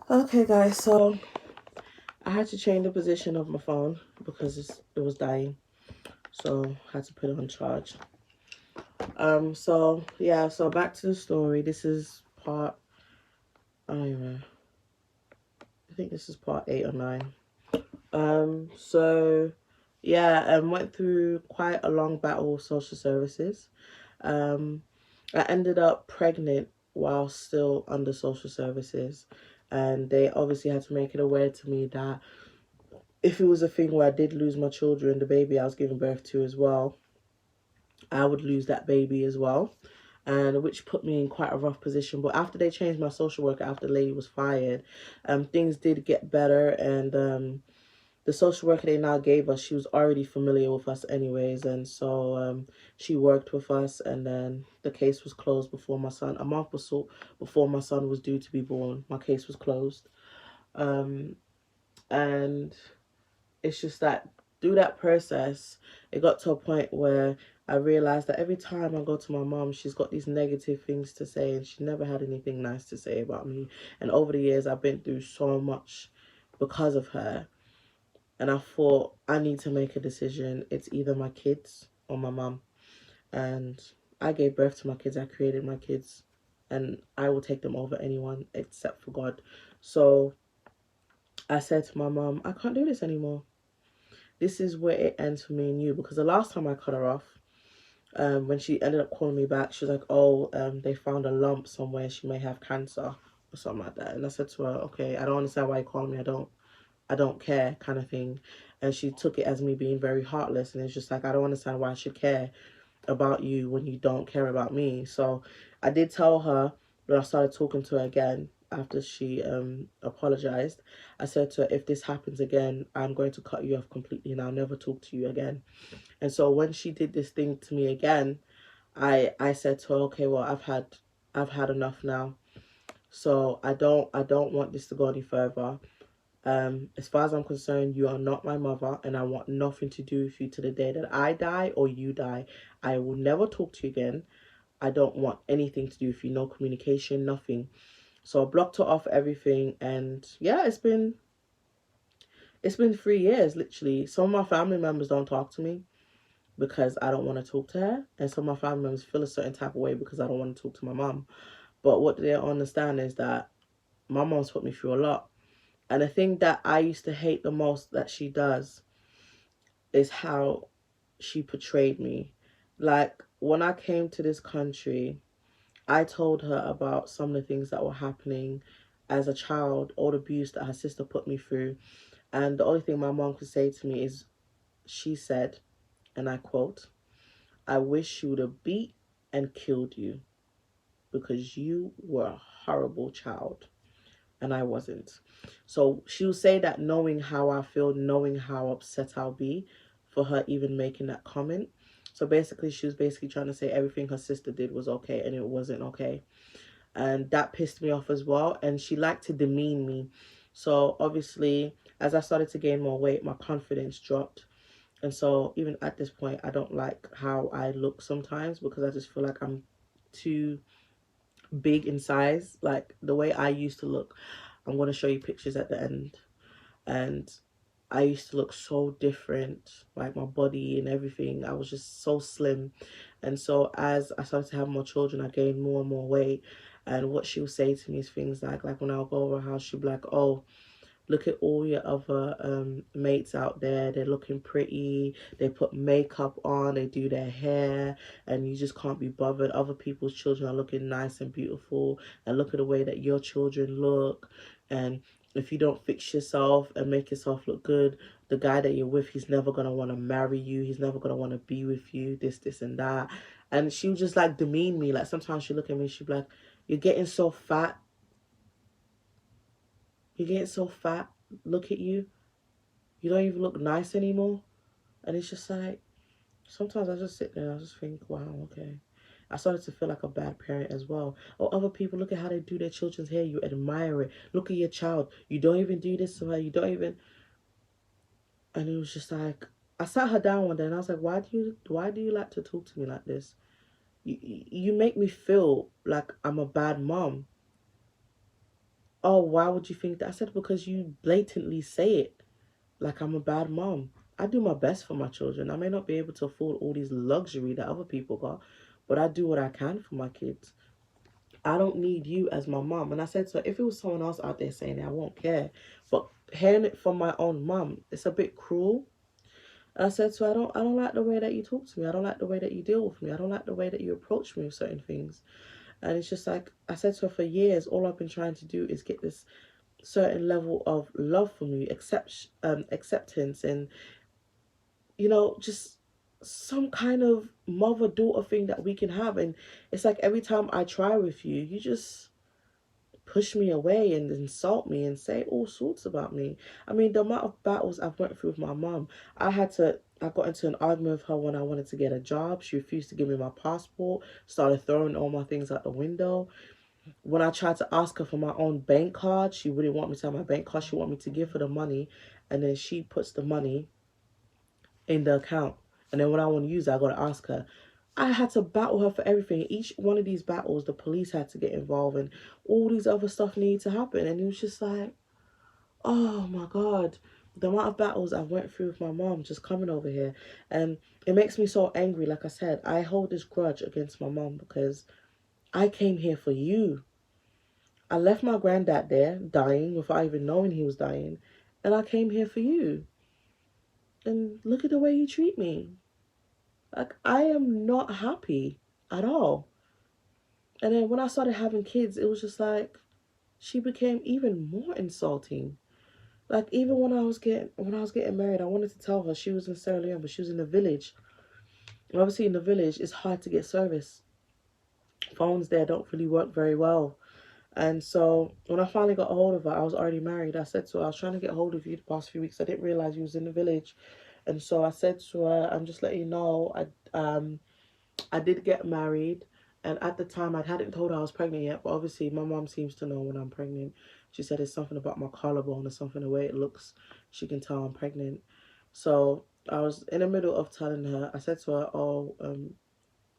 Okay, guys, so I had to change the position of my phone because it was dying. So I had to put it on charge. So yeah, so back to the story. This is part, I don't even know, I think this is part 8 or 9. So yeah, went through quite a long battle with social services. Um, I ended up pregnant while still under social services, and they obviously had to make it aware to me that if it was a thing where I did lose my children, the baby I was giving birth to as well, I would lose that baby as well. And which put me in quite a rough position. But after they changed my social worker, after the lady was fired, things did get better. And the social worker they now gave us, she was already familiar with us anyways. And so she worked with us. And then the case was closed before my son, a month or so before my son was due to be born. My case was closed. And it's just that through that process, it got to a point where I realized that every time I go to my mom, she's got these negative things to say, and she never had anything nice to say about me. And over the years, I've been through so much because of her. And I thought, I need to make a decision. It's either my kids or my mom. And I gave birth to my kids, I created my kids, and I will take them over anyone except for God. So I said to my mom, I can't do this anymore. This is where it ends for me and you, because the last time I cut her off, when she ended up calling me back, she was like, oh, they found a lump somewhere, she may have cancer or something like that. And I said to her, okay, I don't understand why you calling me, I don't care, kind of thing. And she took it as me being very heartless, and it's just like, I don't understand why I should care about you when you don't care about me. So I did tell her, when I started talking to her again after she apologized, I said to her, if this happens again, I'm going to cut you off completely and I'll never talk to you again. And so when she did this thing to me again, I said to her, okay, well, I've had enough now. So I don't want this to go any further. As far as I'm concerned, you are not my mother, and I want nothing to do with you to the day that I die or you die. I will never talk to you again. I don't want anything to do with you. No communication, nothing. So I blocked her off everything, and yeah, it's been 3 years literally. Some of my family members don't talk to me because I don't want to talk to her, and some of my family members feel a certain type of way because I don't want to talk to my mom. But what they don't understand is that my mom's put me through a lot. And the thing that I used to hate the most that she does is how she portrayed me. Like, when I came to this country, I told her about some of the things that were happening as a child, all the abuse that her sister put me through. And the only thing my mom could say to me is, she said, and I quote, I wish she would have beat and killed you because you were a horrible child and I wasn't. So she'll say that knowing how I feel, knowing how upset I'll be for her even making that comment. So basically, she was basically trying to say everything her sister did was okay and it wasn't okay. And that pissed me off as well. And she liked to demean me. So obviously, as I started to gain more weight, my confidence dropped. And so even at this point, I don't like how I look sometimes because I just feel like I'm too big in size. Like the way I used to look, I'm going to show you pictures at the end. And I used to look so different, like my body and everything. I was just so slim. And so as I started to have more children, I gained more and more weight. And what she would say to me is things like when I'll go over her house, she'd be like, oh, look at all your other mates out there. They're looking pretty. They put makeup on. They do their hair. And you just can't be bothered. Other people's children are looking nice and beautiful. And look at the way that your children look. And if you don't fix yourself and make yourself look good, the guy that you're with, he's never going to want to marry you. He's never going to want to be with you. This, and that. And she would just like demean me. Like sometimes she'd look at me, she'd be like, you're getting so fat. You're getting so fat. Look at you. You don't even look nice anymore. And it's just like, sometimes I just sit there and I just think, wow, okay. I started to feel like a bad parent as well. Or other people, look at how they do their children's hair. You admire it. Look at your child. You don't even do this to her. You don't even. And it was just like, I sat her down one day and I was like, why do you like to talk to me like this? You make me feel like I'm a bad mom. oh, why would you think that? I said, because you blatantly say it like I'm a bad mom. I do my best for my children. I may not be able to afford all these luxury that other people got, but I do what I can for my kids. I don't need you as my mom. And I said to her, if it was someone else out there saying it, I won't care. But hearing it from my own mom, it's a bit cruel. And I said to her, I don't like the way that you talk to me. I don't like the way that you deal with me. I don't like the way that you approach me with certain things. And it's just like, I said to her, for years, all I've been trying to do is get this certain level of love from you, acceptance, and just some kind of mother daughter thing that we can have. And it's like every time I try with you, you just push me away and insult me and say all sorts about me. I mean, the amount of battles I've went through with my mom. I got into an argument with her when I wanted to get a job. She refused to give me my passport, started throwing all my things out the window. When I tried to ask her for my own bank card, she wouldn't want me to have my bank card. She wanted me to give her the money, and then she puts the money in the account. And then when I want to use it, I got to ask her. I had to battle her for everything. Each one of these battles, the police had to get involved, and all these other stuff needed to happen. And it was just like, oh my God, the amount of battles I went through with my mom just coming over here. And it makes me so angry. Like I said, I hold this grudge against my mom because I came here for you. I left my granddad there dying without even knowing he was dying. And I came here for you. And look at the way you treat me. Like, I am not happy at all. And then when I started having kids, it was just like she became even more insulting. Like, even when I was getting married, I wanted to tell her she was in Sierra Leone, but she was in the village. And obviously in the village it's hard to get service. Phones there don't really work very well. And so when I finally got a hold of her, I was already married. I said to her, I was trying to get a hold of you the past few weeks. I didn't realize you was in the village. And so I said to her, I'm just letting you know, I did get married, and at the time I hadn't told her I was pregnant yet, but obviously my mom seems to know when I'm pregnant. She said it's something about my collarbone or something, the way it looks, she can tell I'm pregnant. So I was in the middle of telling her. I said to her, oh,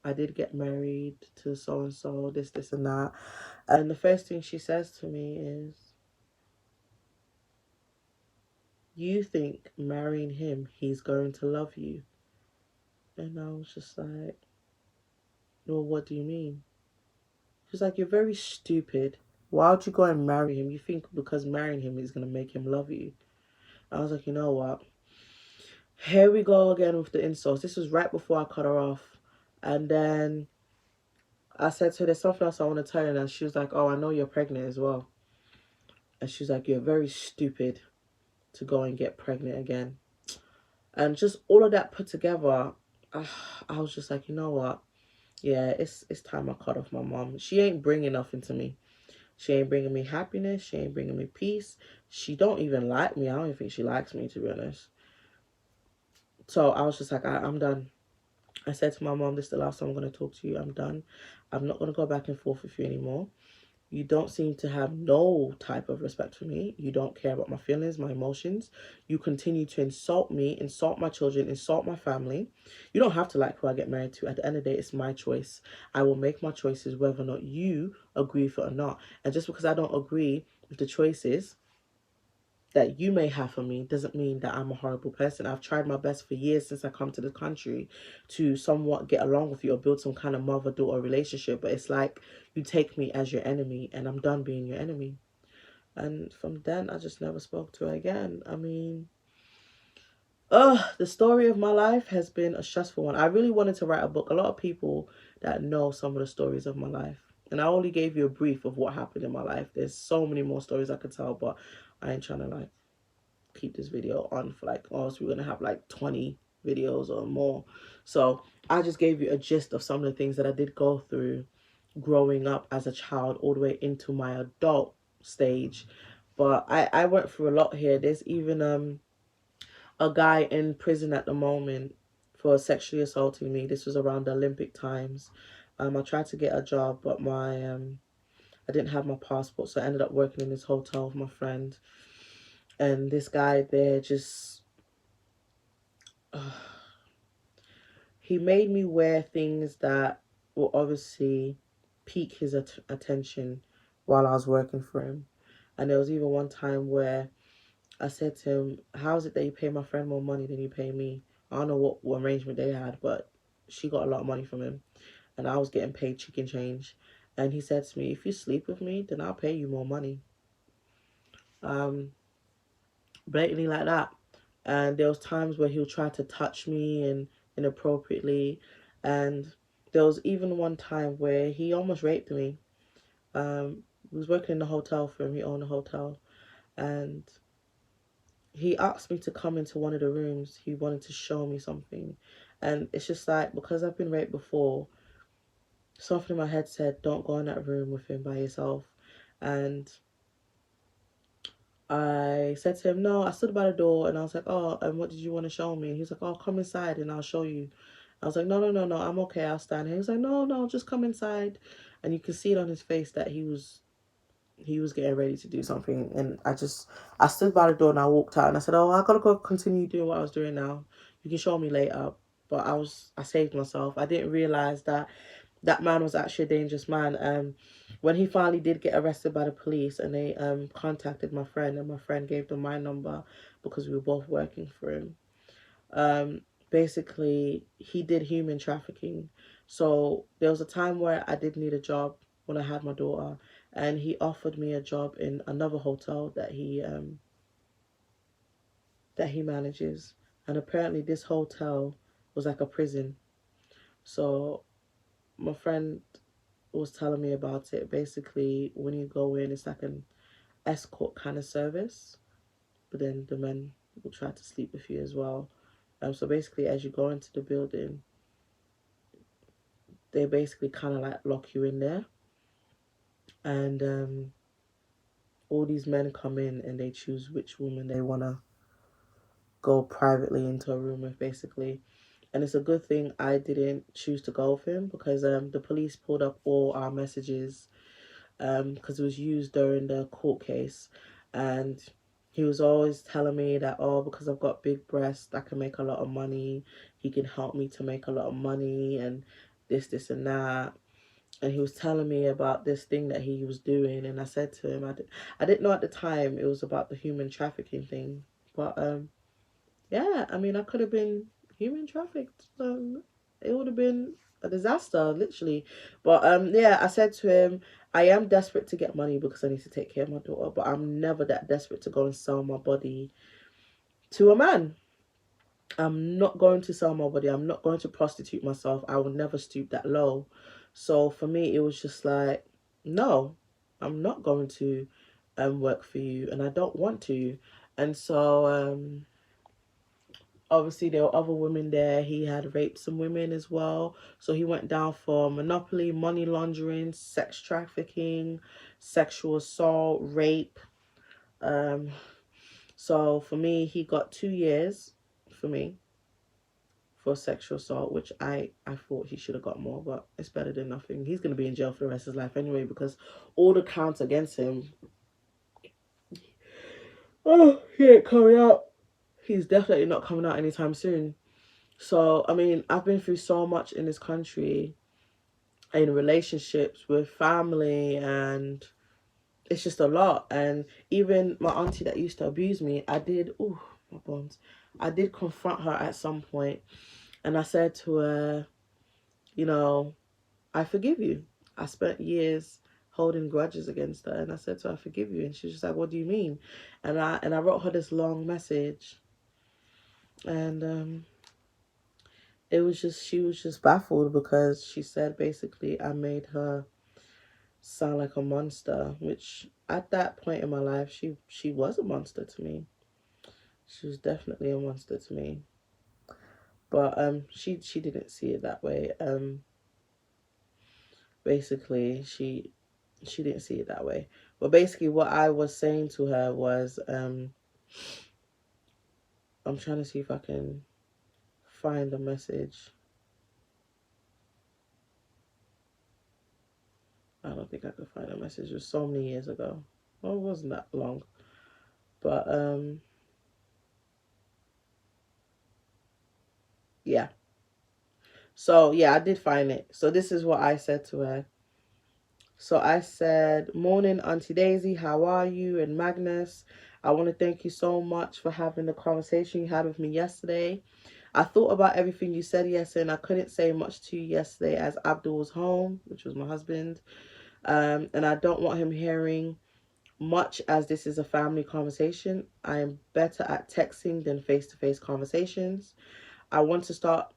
I did get married to so and so, this and that. And the first thing she says to me is, you think marrying him, he's going to love you? And I was just like, well, what do you mean? She's like, you're very stupid. Why would you go and marry him? You think because marrying him is going to make him love you? I was like, you know what? Here we go again with the insults. This was right before I cut her off. And then I said to her, there's something else I want to tell you. And she was like, oh, I know you're pregnant as well. And she's like, you're very stupid to go and get pregnant again. And just all of that put together, I was just like, you know what? Yeah, it's time I cut off my mom. She ain't bringing nothing to me. She ain't bringing me happiness. She ain't bringing me peace. She don't even like me. I don't even think she likes me, to be honest. So I was just like, I'm done. I said to my mom, this is the last time I'm going to talk to you. I'm done. I'm not going to go back and forth with you anymore. You don't seem to have no type of respect for me. You don't care about my feelings, my emotions. You continue to insult me, insult my children, insult my family. You don't have to like who I get married to. At the end of the day, it's my choice. I will make my choices whether or not you agree with it or not. And just because I don't agree with the choices that you may have for me doesn't mean that I'm a horrible person. I've tried my best for years since I come to the country to somewhat get along with you or build some kind of mother-daughter relationship. But it's like you take me as your enemy, and I'm done being your enemy. And from then, I just never spoke to her again. I mean, the story of my life has been a stressful one. I really wanted to write a book. A lot of people that know some of the stories of my life. And I only gave you a brief of what happened in my life. There's so many more stories I could tell, but I ain't trying to like keep this video on for like, oh, so we're gonna have like 20 videos or more. So I just gave you a gist of some of the things that I did go through growing up as a child all the way into my adult stage. But I went through a lot here. There's even a guy in prison at the moment for sexually assaulting me. This was around the Olympic times. I tried to get a job, but I didn't have my passport, so I ended up working in this hotel with my friend. And this guy there just he made me wear things that will obviously pique his attention while I was working for him. And there was even one time where I said to him, how is it that you pay my friend more money than you pay me? I don't know what arrangement they had, but she got a lot of money from him, and I was getting paid chicken change. And he said to me, if you sleep with me, then I'll pay you more money. Um, Blatantly like that. And there was times where he'll try to touch me and inappropriately. And there was even one time where he almost raped me. He was working in the hotel for him. He owned a hotel. And he asked me to come into one of the rooms. He wanted to show me something. And it's just like, because I've been raped before, something in my head said, don't go in that room with him by yourself. And I said to him, no, I stood by the door and I was like, oh, and what did you want to show me? And he's like, oh, come inside and I'll show you. I was like, no, no, no, no, I'm okay, I'll stand here. He's like, no, no, just come inside. And you can see it on his face that he was getting ready to do something. And I stood by the door and I walked out and I said, oh, I gotta go continue doing what I was doing now. You can show me later. But I saved myself. I didn't realize that man was actually a dangerous man. When he finally did get arrested by the police and they contacted my friend and my friend gave them my number because we were both working for him. Um, Basically, he did human trafficking. So there was a time where I did need a job when I had my daughter, and he offered me a job in another hotel that he manages. And apparently, this hotel was like a prison. So my friend was telling me about it. Basically, when you go in, it's like an escort kind of service, but then the men will try to sleep with you as well. So basically, as you go into the building, they basically kind of like lock you in there, and all these men come in and they choose which woman they want to go privately into a room with, basically. And it's a good thing I didn't choose to go with him because the police pulled up all our messages because it was used during the court case. And he was always telling me that, oh, because I've got big breasts, I can make a lot of money. He can help me to make a lot of money and this, and that. And he was telling me about this thing that he was doing. And I said to him, I didn't know at the time it was about the human trafficking thing. But yeah, I mean, I could have been human trafficked. It would have been a disaster, literally. But yeah, I said to him, I am desperate to get money because I need to take care of my daughter, but I'm never that desperate to go and sell my body to a man. I'm not going to sell my body. I'm not going to prostitute myself. I will never stoop that low. So for me, it was just like, no, I'm not going to work for you, and I don't want to. And so obviously there were other women there. He had raped some women as well. So he went down for monopoly, money laundering, sex trafficking, sexual assault, rape. Um, so for me, he got 2 years for me for sexual assault, which I thought he should have got more, but it's better than nothing. He's gonna be in jail for the rest of his life anyway because all the counts against him, oh, he ain't coming out. He's definitely not coming out anytime soon. So I mean, I've been through so much in this country, in relationships with family, and it's just a lot. And even my auntie that used to abuse me, my bones. I did confront her at some point, and I said to her, you know, I forgive you. I spent years holding grudges against her, and I said to her, I forgive you. And she was just like, what do you mean? And I wrote her this long message, and she was just baffled because she said basically I made her sound like a monster, which at that point in my life she was a monster to me. She was definitely a monster to me. But she didn't see it that way. Basically she didn't see it that way. But basically what I was saying to her was I'm trying to see if I can find the message. I don't think I could find a message. It was so many years ago. Well, it wasn't that long. But yeah. So yeah, I did find it. So this is what I said to her. So I said, "Morning, Auntie Daisy, how are you?" And Magnus, I want to thank you so much for having the conversation you had with me yesterday. I thought about everything you said yesterday, and I couldn't say much to you yesterday as Abdul was home, which was my husband. And I don't want him hearing much as this is a family conversation. I am better at texting than face-to-face conversations. I want to start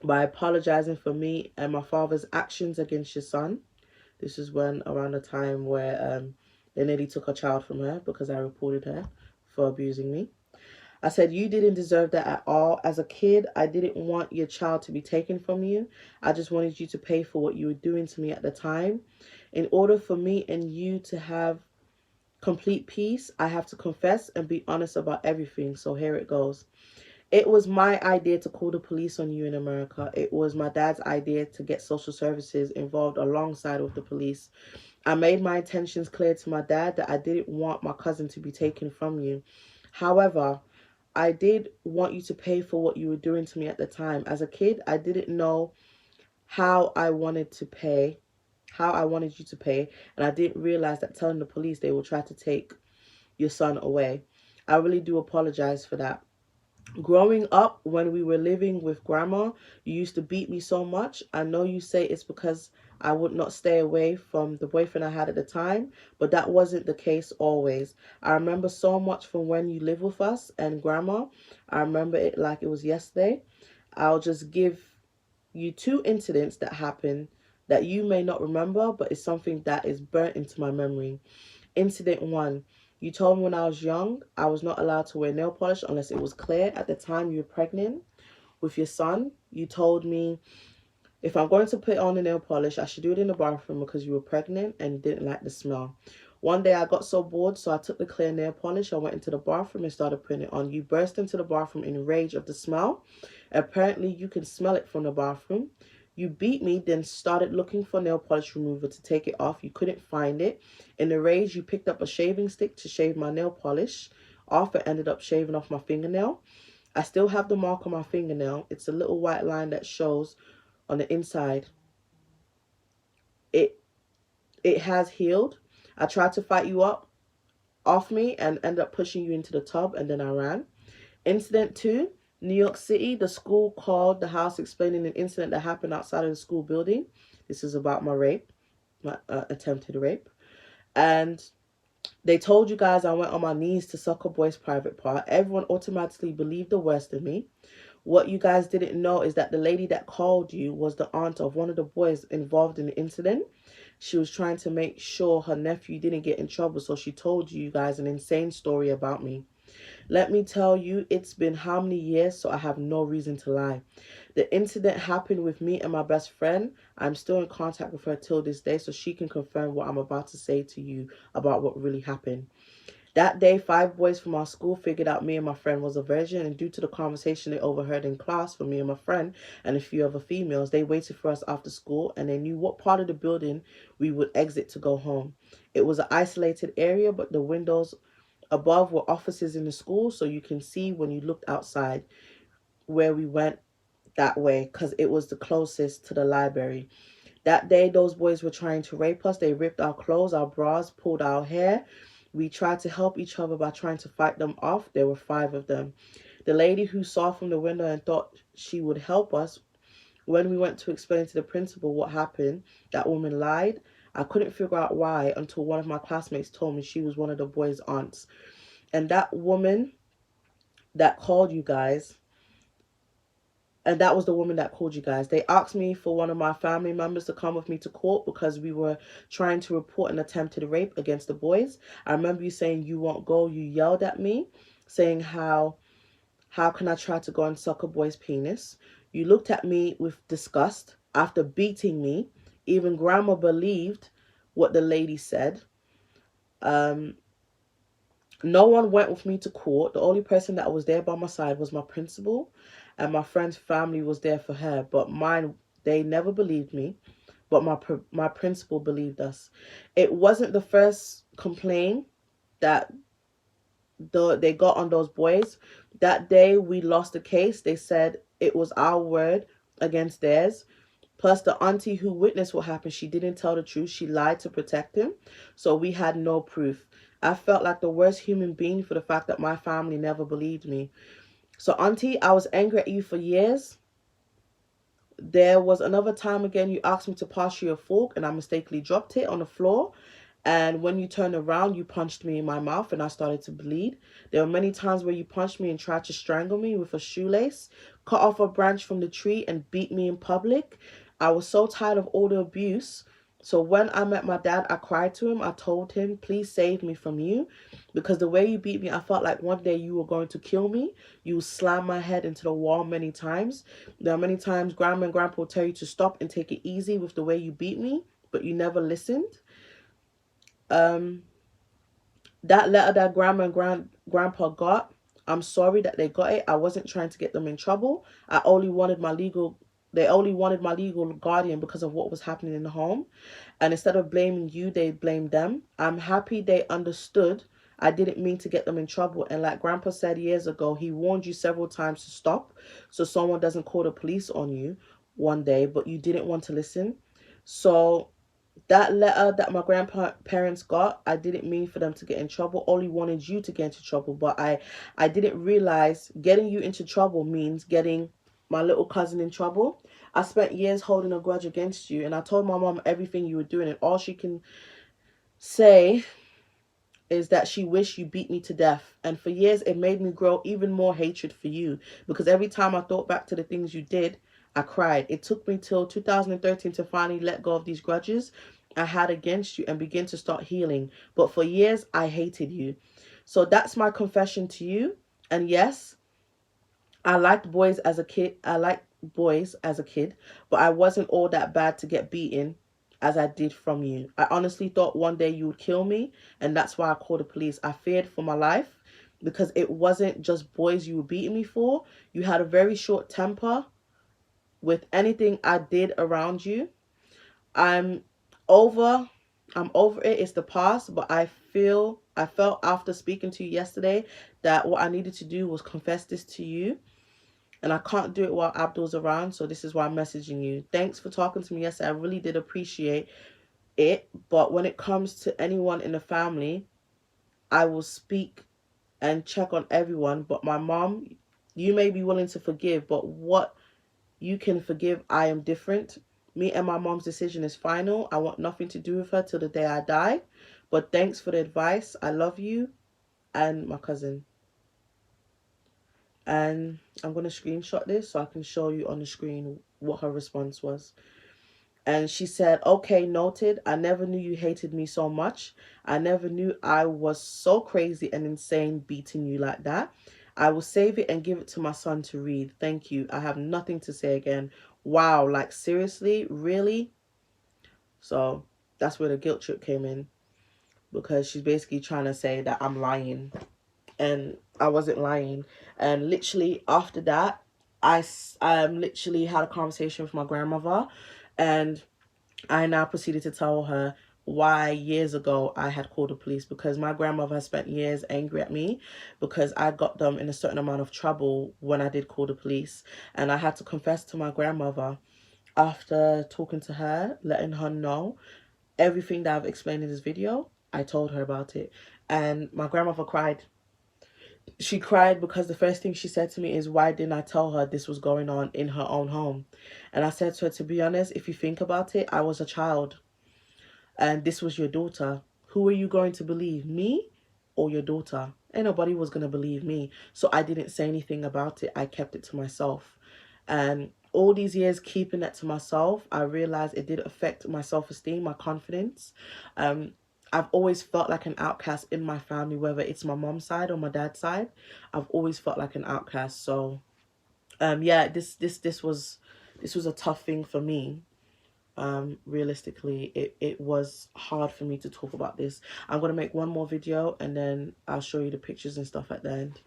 by apologizing for me and my father's actions against your son. This is when around the time where they nearly took a child from her because I reported her for abusing me. I said, you didn't deserve that at all. As a kid, I didn't want your child to be taken from you. I just wanted you to pay for what you were doing to me at the time. In order for me and you to have complete peace, I have to confess and be honest about everything. So here it goes. It was my idea to call the police on you in America. It was my dad's idea to get social services involved alongside with the police. I made my intentions clear to my dad that I didn't want my cousin to be taken from you. However, I did want you to pay for what you were doing to me at the time. As a kid, I didn't know how I wanted to pay, how I wanted you to pay, and I didn't realize that telling the police they will try to take your son away. I really do apologize for that. Growing up, when we were living with grandma, you used to beat me so much. I know you say it's because I would not stay away from the boyfriend I had at the time, but that wasn't the case always. I remember so much from when you lived with us and grandma. I remember it like it was yesterday. I'll just give you two incidents that happened that you may not remember, but it's something that is burnt into my memory. Incident one. You told me when I was young, I was not allowed to wear nail polish unless it was clear. At the time you were pregnant with your son, you told me if I'm going to put on the nail polish, I should do it in the bathroom because you were pregnant and you didn't like the smell. One day I got so bored, so I took the clear nail polish. I went into the bathroom and started putting it on. You burst into the bathroom in rage of the smell. Apparently, you can smell it from the bathroom. You beat me, then started looking for nail polish remover to take it off. You couldn't find it. In the rage, you picked up a shaving stick to shave my nail polish off and ended up shaving off my fingernail. I still have the mark on my fingernail. It's a little white line that shows on the inside. It it has healed. I tried to fight you up off me and ended up pushing you into the tub, and then I ran. Incident two, New York City. The school called the house explaining an incident that happened outside of the school building. This is about my rape, my attempted rape. And they told you guys I went on my knees to suck a boy's private part. Everyone automatically believed the worst of me. What you guys didn't know is that the lady that called you was the aunt of one of the boys involved in the incident. She was trying to make sure her nephew didn't get in trouble, so she told you guys an insane story about me. Let me tell you, it's been how many years, so I have no reason to lie. The incident happened with me and my best friend. I'm still in contact with her till this day, so she can confirm what I'm about to say to you about what really happened. That day, 5 boys from our school figured out me and my friend was a virgin, and due to the conversation they overheard in class from me and my friend and a few other females, they waited for us after school and they knew what part of the building we would exit to go home. It was an isolated area, but the windows above were offices in the school, so you can see when you looked outside where we went that way because it was the closest to the library. That day, those boys were trying to rape us. They ripped our clothes, our bras, pulled our hair. We tried to help each other by trying to fight them off. There were 5 of them. The lady who saw from the window and thought she would help us, when we went to explain to the principal what happened, that woman lied. I couldn't figure out why until one of my classmates told me she was one of the boys' aunts. And that woman that called you guys, and that was the woman that called you guys. They asked me for one of my family members to come with me to court because we were trying to report an attempted rape against the boys. I remember you saying you won't go. You yelled at me, saying how can I try to go and suck a boy's penis? You looked at me with disgust after beating me. Even grandma believed what the lady said. No one went with me to court. The only person that was there by my side was my principal, and my friend's family was there for her. But mine, they never believed me. But my principal believed us. It wasn't the first complaint that they got on those boys. That day we lost the case. They said it was our word against theirs. Plus, the auntie who witnessed what happened, she didn't tell the truth. She lied to protect him. So we had no proof. I felt like the worst human being for the fact that my family never believed me. So, auntie, I was angry at you for years. There was another time again you asked me to pass you a fork and I mistakenly dropped it on the floor. And when you turned around, you punched me in my mouth and I started to bleed. There were many times where you punched me and tried to strangle me with a shoelace, cut off a branch from the tree and beat me in public. I was so tired of all the abuse. So when I met my dad, I cried to him. I told him, please save me from you. Because the way you beat me, I felt like one day you were going to kill me. You slammed my head into the wall many times. There are many times grandma and grandpa will tell you to stop and take it easy with the way you beat me, but you never listened. Um, that letter that grandma and grandpa got, I'm sorry that they got it. I wasn't trying to get them in trouble. I only wanted my legal They only wanted my legal guardian because of what was happening in the home. And instead of blaming you, they blamed them. I'm happy they understood. I didn't mean to get them in trouble. And like grandpa said years ago, he warned you several times to stop so someone doesn't call the police on you one day, but you didn't want to listen. So that letter that my grandparents got, I didn't mean for them to get in trouble. Only wanted you to get into trouble. But I didn't realize getting you into trouble means getting my little cousin in trouble. I spent years holding a grudge against you, and I told my mom everything you were doing, and all she can say is that she wished you beat me to death. And for years, it made me grow even more hatred for you, because every time I thought back to the things you did, I cried. It took me till 2013 to finally let go of these grudges I had against you and begin to start healing. But for years, I hated you. So that's my confession to you. And yes, I liked boys as a kid. But I wasn't all that bad to get beaten as I did from you. I honestly thought one day you would kill me, and that's why I called the police. I feared for my life because it wasn't just boys you were beating me for. You had a very short temper with anything I did around you. I'm over I'm over it. It's the past, but I felt after speaking to you yesterday that what I needed to do was confess this to you. And I can't do it while Abdul's around, so this is why I'm messaging you. Thanks for talking to me yesterday. I really did appreciate it. But when it comes to anyone in the family, I will speak and check on everyone. But my mom, you may be willing to forgive, but what you can forgive, I am different. Me and my mom's decision is final. I want nothing to do with her till the day I die. But thanks for the advice. I love you and my cousin. And I'm going to screenshot this so I can show you on the screen what her response was. And she said, okay, noted. I never knew you hated me so much. I never knew I was so crazy and insane beating you like that. I will save it and give it to my son to read. Thank you. I have nothing to say again. Wow, like seriously? Really? So that's where the guilt trip came in, because she's basically trying to say that I'm lying. And I wasn't lying. And literally after that, I literally had a conversation with my grandmother, and I now proceeded to tell her why years ago I had called the police, because my grandmother has spent years angry at me because I got them in a certain amount of trouble when I did call the police. And I had to confess to my grandmother after talking to her, letting her know everything that I've explained in this video. I told her about it, and my grandmother cried. She cried because the first thing she said to me is, why didn't I tell her this was going on in her own home? And I said to her, to be honest, if you think about it, I was a child and this was your daughter. Who are you going to believe, me or your daughter? Ain't nobody was going to believe me. So I didn't say anything about it. I kept it to myself. And all these years keeping it to myself, I realized it did affect my self-esteem, my confidence. I've always felt like an outcast in my family, whether it's my mom's side or my dad's side. I've always felt like an outcast. So, yeah, this was a tough thing for me. Realistically, it was hard for me to talk about this. I'm gonna make one more video and then I'll show you the pictures and stuff at the end.